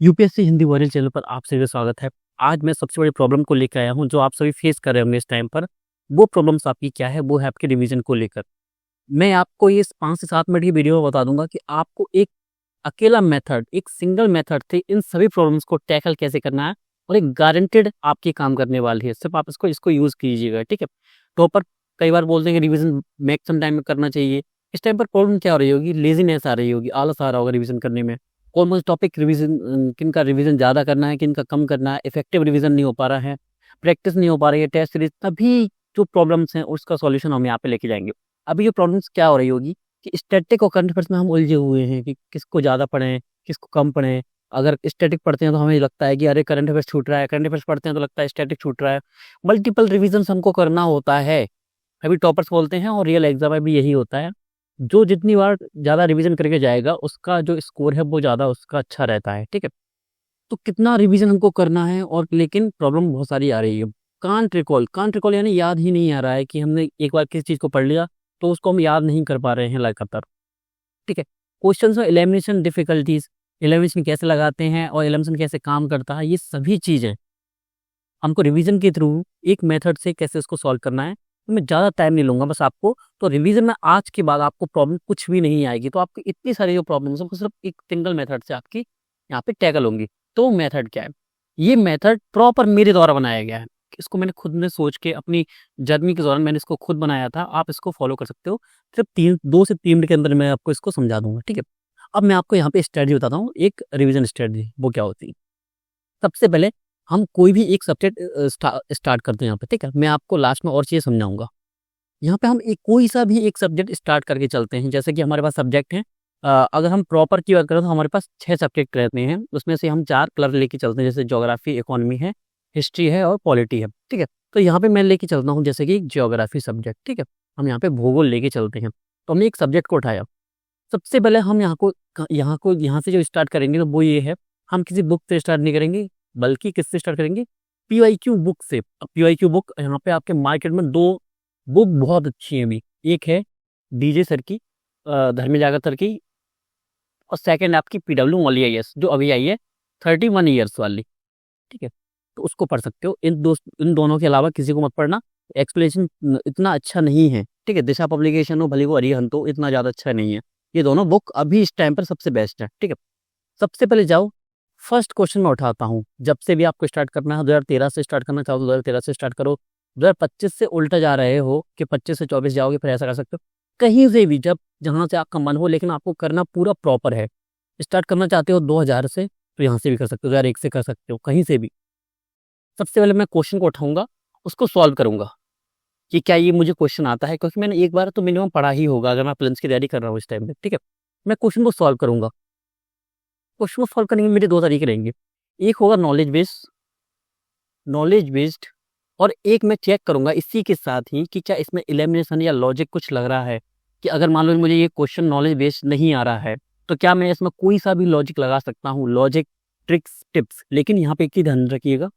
UPSC Hindi viral channel पर आप सभी का स्वागत है। आज मैं सबसे बड़ी प्रॉब्लम को लेकर आया हूं जो आप सभी फेस कर रहे होंगे इस टाइम पर। वो प्रॉब्लम्स आपकी क्या है? वो है आपके रिवीजन को लेकर। मैं आपको ये 5 से 7 मिनट की वीडियो में बता दूंगा कि आपको एक अकेला मेथड, एक सिंगल मेथड से इन सभी प्रॉब्लम्स को टैकल कैसे करना है और एक गारंटेड आपकी काम करने वाली है। सिर्फ आप इसको यूज़ कीजिएगा, ठीक है? टॉपर कई बार बोलते हैं कि रिवीजन मैक्सिमम टाइम में करना चाहिए। इस टाइम पर प्रॉब्लम क्या हो रही होगी? लेज़ीनेस आ रही होगी, आलस आ रहा होगा रिवीजन करने में। कौन-कौन से टॉपिक रिवीजन किनका रिवीजन ज़्यादा करना है, किनका कम करना है, इफेक्टिव रिवीजन नहीं हो पा रहा है, प्रैक्टिस नहीं हो पा रही है, टेस्ट सीरीज़, तभी जो प्रॉब्लम्स हैं उसका सॉल्यूशन हम यहाँ पे लेके जाएँगे। अभी ये प्रॉब्लम्स क्या हो रही होगी कि स्टैटिक और करंट अफेयर्स में हम उलझे हुए हैं कि किसको ज़्यादा पढ़ें, किसको कम पढ़ें। अगर स्टैटिक पढ़ते हैं तो हमें लगता है कि अरे करंट अफेयर्स छूट रहा है, करंट अफेयर्स पढ़ते हैं तो लगता है स्टैटिक छूट रहा है। मल्टीपल रिविजन्स हमको करना होता है। अभी टॉपर्स बोलते हैं और रियल एग्जाम में भी यही होता है। जो जितनी बार ज़्यादा रिवीजन करके जाएगा उसका जो स्कोर है वो ज़्यादा उसका अच्छा रहता है, ठीक है? तो कितना रिवीजन हमको करना है, और लेकिन प्रॉब्लम बहुत सारी आ रही है। कांट रिकॉल यानी याद ही नहीं आ रहा है कि हमने एक बार किसी चीज़ को पढ़ लिया तो उसको हम याद नहीं कर पा रहे हैं लगातार, ठीक है? क्वेश्चंस में एलिमिनेशन डिफिकल्टीज, एलिमिनेशन कैसे लगाते हैं और एलिमिनेशन कैसे काम करता है, ये सभी चीज़ें हमको रिवीजन के थ्रू एक मेथड से कैसे उसको सॉल्व करना है। तो मैं ज़्यादा टाइम नहीं लूँगा बस आपको। तो रिवीजन में आज के बाद आपको प्रॉब्लम कुछ भी नहीं आएगी। तो आपकी इतनी सारी जो प्रॉब्लम्स हैं वो सिर्फ एक सिंगल मेथड से आपकी यहाँ पे टैकल होंगी। तो मेथड क्या है? ये मेथड प्रॉपर मेरे द्वारा बनाया गया है। इसको मैंने खुद ने सोच के अपनी जर्नी के दौरान मैंने इसको खुद बनाया था। आप इसको फॉलो कर सकते हो। सिर्फ 2 से 3 मिनट के अंदर मैं आपको इसको समझा दूँगा, ठीक है? अब मैं आपको यहाँ पे स्ट्रैटेजी बताता हूँ, एक रिवीजन स्ट्रैटेजी वो क्या होती है। सबसे पहले हम कोई भी एक सब्जेक्ट स्टार्ट करते हैं यहाँ पे, ठीक है? मैं आपको लास्ट में और चीज़ें समझाऊँगा। यहाँ पे हम एक कोई सा भी एक सब्जेक्ट स्टार्ट करके चलते हैं। जैसे कि हमारे पास सब्जेक्ट हैं, अगर हम प्रॉपर की बात करें तो हमारे पास 6 सब्जेक्ट रहते हैं। उसमें से हम 4 कलर लेके चलते हैं, जैसे ज्योग्राफी, इकोनॉमी है, हिस्ट्री है और पॉलिटी है, ठीक है? तो यहाँ पे मैं लेके चलता हूँ जैसे कि ज्योग्राफी सब्जेक्ट, ठीक है? हम यहाँ पे भूगोल लेके चलते हैं। तो हमने एक सब्जेक्ट को उठाया। सबसे पहले हम यहाँ से जो स्टार्ट करेंगे तो वो ये है, हम किसी बुक से स्टार्ट नहीं करेंगे, बल्कि किससे स्टार्ट करेंगे? पीवाईक्यू बुक से। अब पीवाईक्यू बुक यहाँ पे आपके मार्केट में 2 बुक बहुत अच्छी हैं अभी। एक है डीजे सर की, धर्मेंद्र जागर सर की, और सेकंड आपकी पीडब्ल्यू मौली आईएएस जो अभी आई है 31 ईयर्स वाली, ठीक है? तो उसको पढ़ सकते हो। इन दोनों के अलावा किसी को मत पढ़ना। एक्सप्लेनेशन इतना अच्छा नहीं है, ठीक है? दिशा पब्लिकेशन हो भले वो अरिहंत हो, इतना ज़्यादा अच्छा नहीं है। ये दोनों बुक अभी इस टाइम पर सबसे बेस्ट है, ठीक है? सबसे पहले जाओ, फर्स्ट क्वेश्चन मैं उठाता हूँ। जब से भी आपको स्टार्ट करना है, 2013 से स्टार्ट करना चाहो तो 2013 से स्टार्ट करो। 2025 से उल्टा जा रहे हो कि 25 से 24 जाओगे, फिर ऐसा कर सकते हो। कहीं से भी जब जहाँ से आपका मन हो, लेकिन आपको करना पूरा प्रॉपर है। स्टार्ट करना चाहते हो 2000 से तो यहाँ से भी कर सकते हो, 2001 से कर सकते हो, कहीं से भी। सबसे पहले मैं क्वेश्चन को उठाऊंगा, उसको सॉल्व करूंगा कि क्या ये मुझे क्वेश्चन आता है, क्योंकि मैंने एक बार तो मिनिमम पढ़ा ही होगा अगर मैं प्रिलिम्स की तैयारी कर रहा हूँ इस टाइम पे, ठीक है? मैं क्वेश्चन को सॉल्व करूंगा। क्वेश्चन को सॉल्व करने के मेरे 2 तरीके रहेंगे। एक होगा नॉलेज बेस्ड, और एक मैं चेक करूंगा इसी के साथ ही कि क्या इसमें एलिमिनेशन या लॉजिक कुछ लग रहा है। कि अगर मान लो मुझे ये क्वेश्चन नॉलेज बेस्ड नहीं आ रहा है तो क्या मैं इसमें कोई सा भी लॉजिक लगा सकता हूँ, लॉजिक, ट्रिक्स, टिप्स। लेकिन यहाँ पे एक चीज ध्यान रखिएगा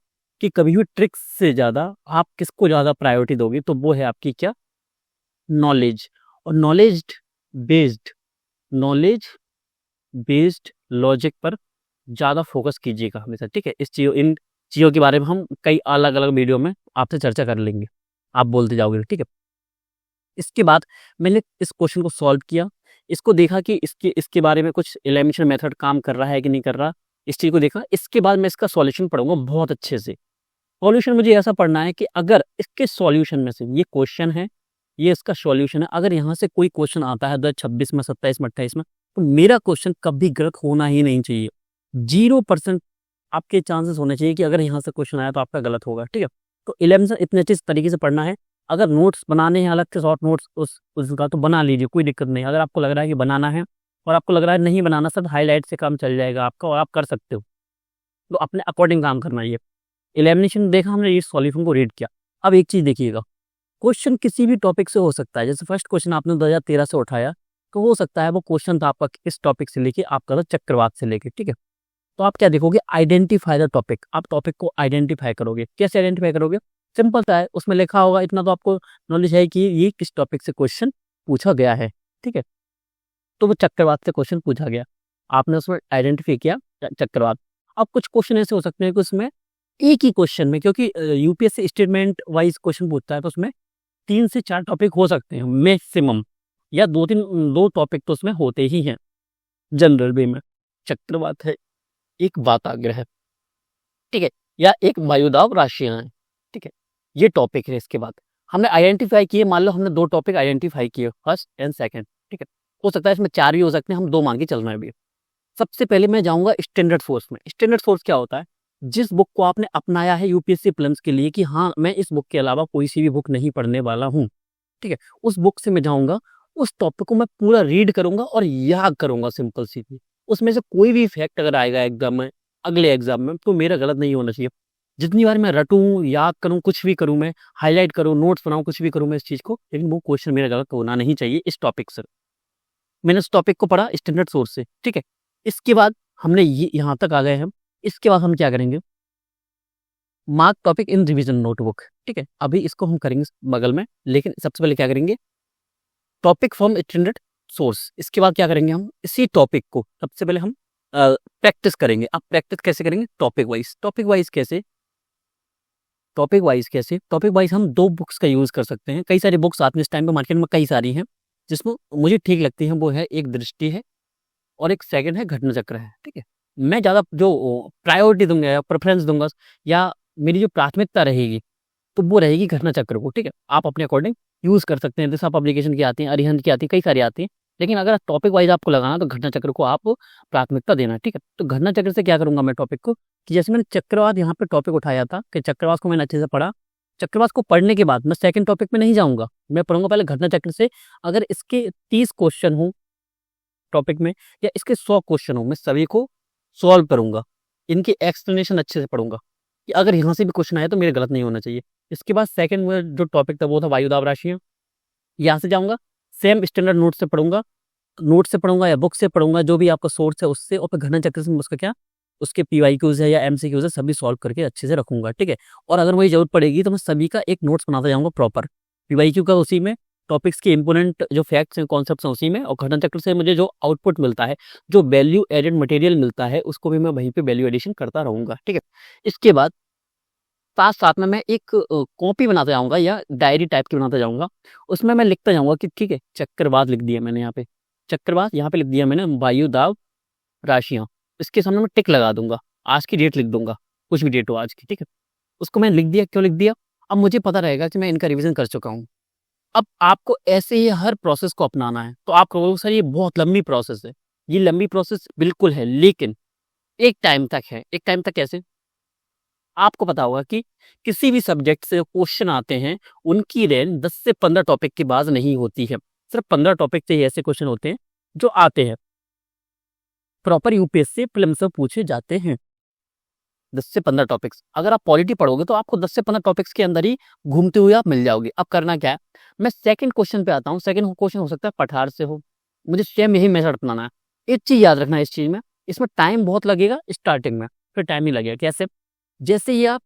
कि कभी भी ट्रिक्स से ज़्यादा आप किसको ज़्यादा प्रायोरिटी दोगे, तो वो है आपकी क्या? नॉलेज। और बेस्ड नॉलेज बेस्ड लॉजिक पर ज़्यादा फोकस कीजिएगा हमेशा, ठीक है? इन चीज़ों के बारे में हम कई अलग-अलग वीडियो में आपसे चर्चा कर लेंगे। आप बोलते जाओगे, ठीक है? इसके बाद मैंने इस क्वेश्चन को सॉल्व किया, इसको देखा कि इसके बारे में कुछ एलिमिनेशन मेथड काम कर रहा है कि नहीं कर रहा, इस चीज़ को देखा। इसके बाद मैं इसका सॉल्यूशन पढ़ूँगा बहुत अच्छे से। सॉल्यूशन मुझे ऐसा पढ़ना है कि अगर इसके सॉल्यूशन में से ये क्वेश्चन है, ये इसका सॉल्यूशन है, अगर यहाँ से कोई क्वेश्चन आता है 2026 में, 27 में, 28 में, तो मेरा क्वेश्चन कभी गलत होना ही नहीं चाहिए। 0% आपके चांसेस होने चाहिए कि अगर यहाँ से क्वेश्चन आया तो आपका गलत होगा, ठीक है? तो 11 इतने अच्छे तरीके से पढ़ना है। अगर नोट्स बनाने हैं अलग से शॉर्ट नोट्स उसका तो बना लीजिए, कोई दिक्कत नहीं। अगर आपको लग रहा है कि बनाना है और आपको लग रहा है नहीं बनाना, सब हाईलाइट से काम चल जाएगा आपका और आप कर सकते हो, तो अपने अकॉर्डिंग काम करना है। ये एलिमिनेशन देखा हमने, ये सॉल्यूशन को रीड किया। अब एक चीज़ देखिएगा, क्वेश्चन किसी भी टॉपिक से हो सकता है। जैसे फर्स्ट क्वेश्चन आपने 2013 से उठाया, तो हो सकता है वो क्वेश्चन था आपका इस टॉपिक से लेके, आपका था चक्रवात से लेके, ठीक है? तो आप क्या देखोगे? Identify the topic. आप टॉपिक को आइडेंटिफाई करोगे। कैसे आइडेंटिफाई करोगे? सिंपल सा है, उसमें लिखा होगा, इतना तो आपको नॉलेज है कि ये किस टॉपिक से क्वेश्चन पूछा गया है, ठीक है? तो वो चक्रवात से क्वेश्चन पूछा गया, आपने उसमें आइडेंटिफाई किया चक्रवात। अब कुछ क्वेश्चन ऐसे हो सकते हैं कि उसमें एक ही क्वेश्चन में, क्योंकि यूपीएससी स्टेटमेंट वाइज क्वेश्चन पूछता है, तो उसमें 3 से 4 टॉपिक हो सकते हैं मैक्सिमम, या 2 टॉपिक तो उसमें होते ही हैं जनरल वे में। चक्रवात है, एक वाताग्रह है, ठीक है, या एक वायुदाब राशियां हैं, ठीक है, ये टॉपिक है। इसके बाद हमने आइडेंटिफाई किए, मान लो हमने 2 टॉपिक आइडेंटिफाई किए, फर्स्ट एंड सेकंड, ठीक है, हो सकता है इसमें 4 भी हो सकते हैं, हम 2 मान के चल रहे हैं अभी। सबसे पहले मैं जाऊंगा स्टैंडर्ड सोर्स में। स्टैंडर्ड सोर्स क्या होता है? जिस बुक को आपने अपनाया है यूपीएससी प्रीलिम्स के लिए कि हाँ मैं इस बुक के अलावा कोई सी भी बुक नहीं पढ़ने वाला हूँ, ठीक है, उस बुक से मैं जाऊंगा, उस टॉपिक को मैं पूरा रीड करूंगा और याद करूंगा, सिंपल सी थी। उसमें से कोई भी फैक्ट अगर आएगा एग्जाम में, अगले एग्जाम में, तो मेरा गलत नहीं होना चाहिए। जितनी बार मैं रटूं, याद करूं, कुछ भी करूं, मैं हाईलाइट करूं, नोट्स बनाऊं, कुछ भी करूं मैं इस चीज को, लेकिन वो क्वेश्चन मेरा गलत होना नहीं चाहिए इस टॉपिक से। मैंने उस टॉपिक को पढ़ा स्टैंडर्ड सोर्स से, ठीक है। इसके बाद हमने ये यहाँ तक आ गए हम। इसके बाद हम क्या करेंगे? Mark topic in revision notebook, ठीक है, अभी इसको हम करेंगे बगल में, लेकिन सबसे पहले क्या करेंगे? Topic from standard source. इसके बाद क्या करेंगे? हम इसी टॉपिक को सबसे पहले हम प्रैक्टिस करेंगे। अब प्रैक्टिस कैसे करेंगे? Topic wise. टॉपिक वाइज कैसे? टॉपिक वाइज हम 2 बुक्स का यूज कर सकते हैं। कई सारी बुक्स आती हैं इस टाइम पे मार्केट में, कई सारी हैं, जिसमें मुझे ठीक लगती है वो है, एक दृष्टि है और एक सेकंड है घटना चक्र है, ठीक है। मैं ज़्यादा जो प्रायोरिटी दूंगा या प्रेफरेंस दूंगा या मेरी जो प्राथमिकता रहेगी, तो वो रहेगी घटना चक्र को, ठीक है। आप अपने अकॉर्डिंग यूज कर सकते हैं, जैसे आप पब्लिकेशन की आती हैं, अरिहंत की आती है, कई सारी आती हैं, लेकिन अगर टॉपिक वाइज आपको लगाना तो घटना चक्र को आप प्राथमिकता देना, ठीक है। तो घटना चक्र से क्या करूंगा मैं टॉपिक को, कि जैसे मैंने चक्रवात यहाँ पे टॉपिक उठाया था कि चक्रवात को मैंने अच्छे से पढ़ा। चक्रवात को पढ़ने के बाद मैं सेकंड टॉपिक में नहीं जाऊंगा, मैं पढ़ूंगा पहले घटना चक्र से। अगर इसके 30 क्वेश्चन हो टॉपिक में या इसके 100 क्वेश्चन हो, मैं सभी को सॉल्व करूंगा, इनकी एक्सप्लेनेशन अच्छे से पढ़ूंगा कि अगर यहाँ से भी क्वेश्चन आया तो मेरे गलत नहीं होना चाहिए। इसके बाद सेकंड में जो टॉपिक था वो था वायुदाब राशियां। यहाँ से जाऊंगा, सेम स्टैंडर्ड नोट से पढ़ूंगा या बुक से पढ़ूंगा, जो भी आपका सोर्स है उससे, और फिर घटना चक्र से उसका क्या, उसके पीवाईक्यूज है या एमसीक्यूज है, सभी सॉल्व करके अच्छे से रखूंगा, ठीक है। और अगर मुझे जरूरत पड़ेगी तो मैं सभी का एक नोट्स बनाता जाऊंगा प्रॉपर, पीवाईक्यू का उसी में, टॉपिक्स के इंपोर्टेंट जो फैक्ट्स हैं, कॉन्सेप्ट्स हैं उसी में, और घटना चक्र से मुझे जो आउटपुट मिलता है, जो वैल्यू एडेड मटेरियल मिलता है, उसको भी मैं वहीं पे वैल्यू एडिशन करता रहूंगा, ठीक है। इसके बाद साथ साथ में मैं एक कॉपी बनाता जाऊंगा या डायरी टाइप की बनाता जाऊंगा। उसमें मैं लिखता जाऊंगा कि ठीक है, चक्रवात लिख दिया मैंने यहाँ पे, चक्रवात यहाँ पे लिख दिया मैंने, वायु दाब राशियां, इसके सामने मैं टिक लगा दूंगा, आज की डेट लिख दूंगा, कुछ भी डेट हो आज की, ठीक है। उसको मैंने लिख दिया, क्यों लिख दिया? अब मुझे पता रहेगा कि मैं इनका रिविजन कर चुका हूँ। अब आपको ऐसे ही हर प्रोसेस को अपनाना है। तो आप कहोगे सर ये बहुत लंबी प्रोसेस है, ये लंबी प्रोसेस बिल्कुल है, लेकिन एक टाइम तक है। एक टाइम तक कैसे? आपको पता होगा कि किसी भी सब्जेक्ट से क्वेश्चन आते हैं, उनकी रेंज 10 से 15 टॉपिक के बाद नहीं होती है, सिर्फ 15 टॉपिक से ही ऐसे क्वेश्चन होते हैं जो आते हैं, प्रॉपर यूपीएससी प्रीलिम्स से पूछे जाते हैं। 10 से 15 टॉपिक्स, अगर आप पॉलिटी पढ़ोगे तो आपको 10 से 15 टॉपिक्स के अंदर ही घूमते हुए आप मिल जाओगे। अब करना क्या है, मैं सेकंड क्वेश्चन पे आता हूँ। सेकंड क्वेश्चन हो सकता है पठार से हो, मुझे सेम यही मेथड अपनाना है। एक चीज याद रखना है इस चीज में, इसमें टाइम बहुत लगेगा स्टार्टिंग में, फिर टाइम नहीं लगेगा। कैसे? जैसे ही आप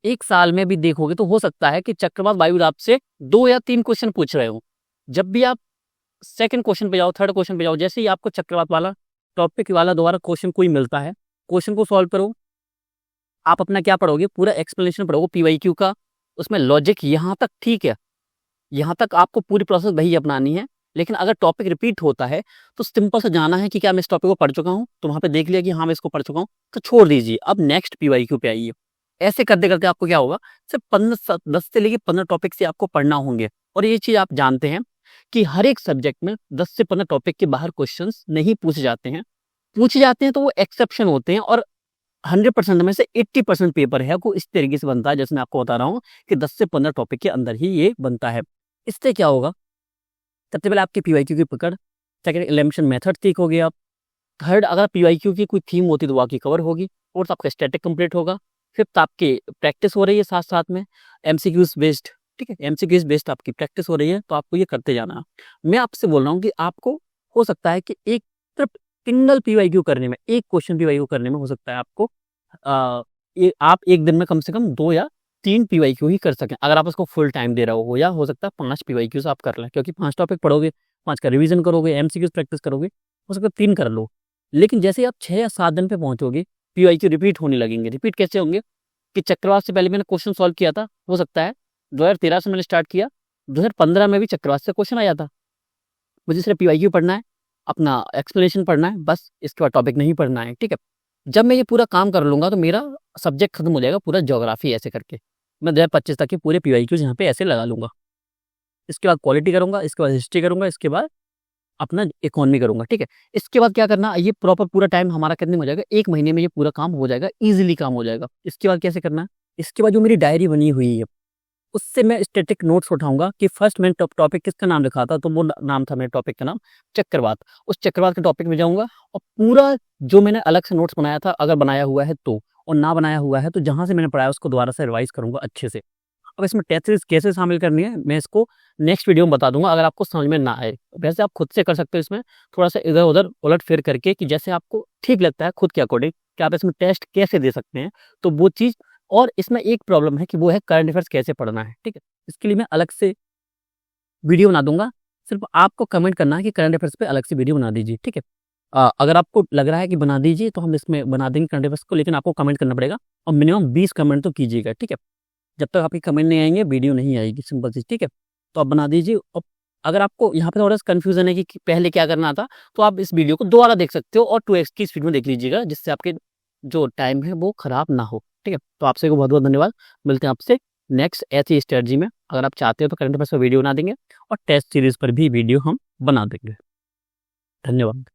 1 साल में भी देखोगे तो हो सकता है कि चक्रवात वायु आपसे 2 या 3 क्वेश्चन पूछ रहे हो। जब भी आप सेकंड क्वेश्चन पे जाओ, थर्ड क्वेश्चन पे जाओ, जैसे ही आपको चक्रवात वाला टॉपिक वाला दोबारा क्वेश्चन कोई मिलता है, क्वेश्चन को सॉल्व करो। आप अपना क्या पढ़ोगे? पूरा एक्सप्लेनेशन पढ़ोगे पीवाईक्यू का, उसमें लॉजिक यहाँ तक ठीक है, यहाँ तक आपको पूरी प्रोसेस वही अपनानी है। लेकिन अगर टॉपिक रिपीट होता है तो सिंपल से जाना है कि क्या मैं इस टॉपिक को पढ़ चुका हूँ, तो वहां पे देख लिया कि हाँ मैं इसको पढ़ चुका हूँ, तो छोड़ दीजिए, अब नेक्स्ट पीवाईक्यू पे आइए। ऐसे करते करते आपको क्या होगा, सिर्फ 10 से लेके 15 टॉपिक से आपको पढ़ना होंगे। और ये चीज आप जानते हैं कि हर एक सब्जेक्ट में 10 से 15 टॉपिक के बाहर क्वेश्चन नहीं पूछे जाते हैं। पूछे जाते हैं तो वो एक्सेप्शन होते हैं, और 100% में से 80% पेपर है वो इस तरीके से बनता है, जैसे मैं आपको बता रहा हूँ कि 10 से 15 टॉपिक के अंदर ही ये बनता है। इससे क्या होगा, सबसे पहले आपकी पीवाईक्यू की पकड़, सेकंड एलिमिनेशन मेथड ठीक हो गया, थर्ड अगर पीवाईक्यू की कोई थीम होती तो वो आपकी कवर होगी, फोर्थ आपका स्टैटिक कंप्लीट होगा, फिफ्थ आपकी प्रैक्टिस हो रही है साथ साथ में एमसीक्यूज बेस्ड, ठीक है, एमसीक्यूज बेस्ड आपकी प्रैक्टिस हो रही है, तो आपको ये करते जाना है। मैं आपसे बोल रहा हूँ कि आपको हो सकता है कि एक सिर्फ सिंगल पीवाईक्यू करने में, एक क्वेश्चन पीवाईक्यू करने में हो सकता है आपको आप एक दिन में कम से कम 2 या 3 पीवाईक्यू ही कर सकें, अगर आप उसको फुल टाइम दे रहे हो, या हो सकता है 5 पीवाईक्यूज आप कर लें, क्योंकि 5 टॉपिक पढ़ोगे, 5 का रिवीजन करोगे, एमसीक्यूज प्रैक्टिस करोगे, हो सकता है 3 कर लो। लेकिन जैसे आप 6 या 7 दिन पे पहुंचोगे PYQ रिपीट होने लगेंगे। रिपीट कैसे होंगे कि चक्रवात से पहले मैंने क्वेश्चन सॉल्व किया था, हो सकता है 2013 से मैंने स्टार्ट किया, 2015 में भी चक्रवात से क्वेश्चन आया था। मुझे सिर्फ PYQ पढ़ना है, अपना एक्सप्लेनेशन पढ़ना है, बस इसके बाद टॉपिक नहीं पढ़ना है, ठीक है। जब मैं ये पूरा काम कर लूँगा तो मेरा सब्जेक्ट खत्म हो जाएगा, पूरा ज्योग्राफी ऐसे करके मैं 2025 तक के पूरे PYQs यहाँ पे ऐसे लगा लूँगा। इसके बाद पॉलिटी करूँगा, इसके बाद हिस्ट्री करूँगा, इसके बाद अपना इकोनॉमी करूँगा, ठीक है। इसके बाद क्या करना, ये प्रॉपर पूरा टाइम हमारा कितने में हो जाएगा, 1 महीने में ये पूरा काम हो जाएगा, ईज़िली काम हो जाएगा। इसके बाद कैसे करना है, इसके बाद जो मेरी डायरी बनी हुई है, उससे मैं स्टैटिक नोट्स उठाऊँगा कि फर्स्ट मैंने टॉपिक किसका नाम लिखा था, तो वो नाम था मेरे टॉपिक का नाम चक्रवात। उस चक्रवात के टॉपिक में जाऊँगा और पूरा जो मैंने अलग से नोट्स बनाया था, अगर बनाया हुआ है तो, और ना बनाया हुआ है तो जहाँ से मैंने पढ़ाया उसको दोबारा से रिवाइज़ करूँगा अच्छे से। अब इसमें टेस्ट सीरीज़ कैसे शामिल करनी है, मैं इसको नेक्स्ट वीडियो में बता दूँगा, अगर आपको समझ में ना आए। वैसे आप खुद से कर सकते हो इसमें, थोड़ा-सा इधर-उधर उलट-फेर करके कि जैसे आपको ठीक लगता है खुद के अकॉर्डिंग कि आप इसमें टेस्ट कैसे दे सकते हैं, तो वो चीज़। और इसमें एक प्रॉब्लम है कि वो है करंट अफेयर्स कैसे पढ़ना है, ठीक है? इसके लिए मैं अलग से वीडियो बना दूँगा, सिर्फ आपको कमेंट करना है कि करंट अफेयर्स पे अलग से वीडियो बना दीजिए, ठीक है? अगर आपको लग रहा है कि बना दीजिए तो हम इसमें बना देंगे करंट अफेयर्स को, लेकिन आपको कमेंट करना पड़ेगा और मिनिमम 20 कमेंट तो कीजिएगा, ठीक है? जब तक आपके कमेंट नहीं आएँगे, वीडियो नहीं आएगी, सिंपल चीज़, ठीक है? तो आप बना दीजिए। और अगर आपको यहाँ पे थोड़ा-सा कन्फ्यूज़न है कि पहले क्या करना था, तो आप इस वीडियो को दोबारा देख सकते हो और 2x की स्पीड में देख लीजिएगा, जिससे आपके जो टाइम है वो खराब ना हो, ठीक है? तो आप सभी को बहुत-बहुत धन्यवाद। मिलते हैं आपसे नेक्स्ट ऐसी स्ट्रैटेजी में। अगर आप चाहते हो तो करंट अफेयर्स पर वीडियो बना देंगे और टेस्ट सीरीज़ पर भी वीडियो हम बना देंगे। धन्यवाद।